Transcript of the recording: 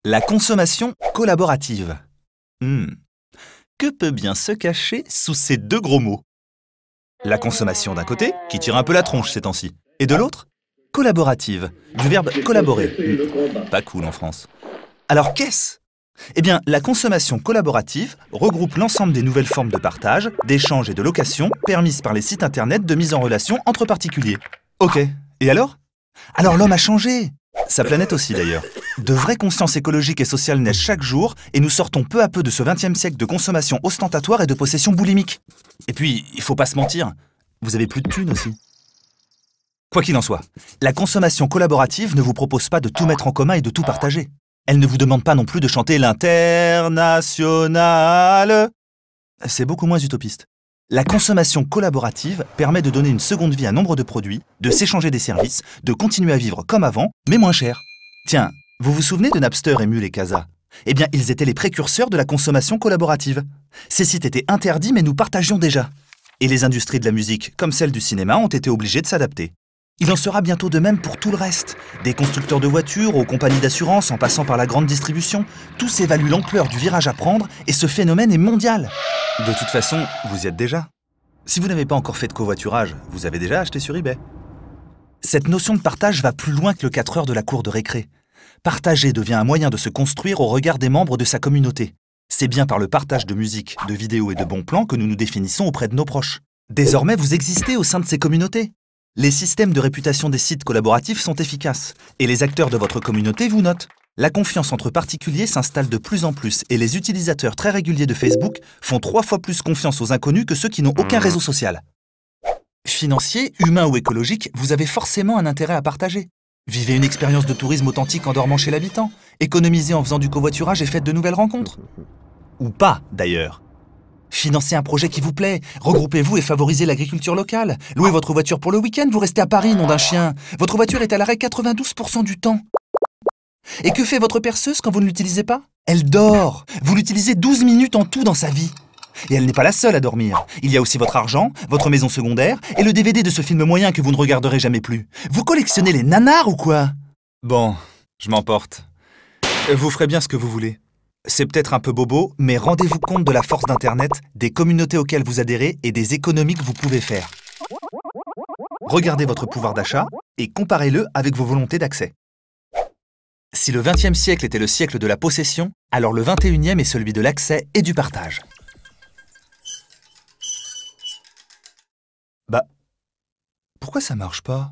La consommation collaborative. Que peut bien se cacher sous ces deux gros mots? La consommation d'un côté, qui tire un peu la tronche ces temps-ci, et de l'autre, collaborative, du verbe collaborer. Pas cool en France. Alors qu'est-ce? Eh bien, la consommation collaborative regroupe l'ensemble des nouvelles formes de partage, d'échange et de location permises par les sites internet de mise en relation entre particuliers. Ok, et alors? Alors l'homme a changé. Sa planète aussi d'ailleurs. De vraies consciences écologiques et sociales naissent chaque jour et nous sortons peu à peu de ce XXe siècle de consommation ostentatoire et de possession boulimique. Et puis, il faut pas se mentir, vous avez plus de thunes aussi. Quoi qu'il en soit, la consommation collaborative ne vous propose pas de tout mettre en commun et de tout partager. Elle ne vous demande pas non plus de chanter l'Internationale. C'est beaucoup moins utopiste. La consommation collaborative permet de donner une seconde vie à nombre de produits, de s'échanger des services, de continuer à vivre comme avant, mais moins cher. Tiens, vous vous souvenez de Napster, Emule et Casa? Eh bien, ils étaient les précurseurs de la consommation collaborative. Ces sites étaient interdits, mais nous partagions déjà. Et les industries de la musique, comme celles du cinéma, ont été obligées de s'adapter. Il en sera bientôt de même pour tout le reste. Des constructeurs de voitures aux compagnies d'assurance en passant par la grande distribution, tous évaluent l'ampleur du virage à prendre et ce phénomène est mondial. De toute façon, vous y êtes déjà. Si vous n'avez pas encore fait de covoiturage, vous avez déjà acheté sur eBay. Cette notion de partage va plus loin que le 4 heures de la cour de récré. Partager devient un moyen de se construire au regard des membres de sa communauté. C'est bien par le partage de musique, de vidéos et de bons plans que nous nous définissons auprès de nos proches. Désormais, vous existez au sein de ces communautés. Les systèmes de réputation des sites collaboratifs sont efficaces et les acteurs de votre communauté vous notent. La confiance entre particuliers s'installe de plus en plus et les utilisateurs très réguliers de Facebook font 3 fois plus confiance aux inconnus que ceux qui n'ont aucun réseau social. Financier, humain ou écologique, vous avez forcément un intérêt à partager. Vivez une expérience de tourisme authentique en dormant chez l'habitant, économisez en faisant du covoiturage et faites de nouvelles rencontres. Ou pas, d'ailleurs. Financez un projet qui vous plaît, regroupez-vous et favorisez l'agriculture locale. Louez votre voiture pour le week-end, vous restez à Paris, nom d'un chien. Votre voiture est à l'arrêt 92% du temps. Et que fait votre perceuse quand vous ne l'utilisez pas? Elle dort. Vous l'utilisez 12 minutes en tout dans sa vie. Et elle n'est pas la seule à dormir. Il y a aussi votre argent, votre maison secondaire et le DVD de ce film moyen que vous ne regarderez jamais plus. Vous collectionnez les nanars ou quoi? Bon, je m'emporte. Vous ferez bien ce que vous voulez. C'est peut-être un peu bobo, mais rendez-vous compte de la force d'Internet, des communautés auxquelles vous adhérez et des économies que vous pouvez faire. Regardez votre pouvoir d'achat et comparez-le avec vos volontés d'accès. Si le XXe siècle était le siècle de la possession, alors le XXIe est celui de l'accès et du partage. Bah, pourquoi ça marche pas ?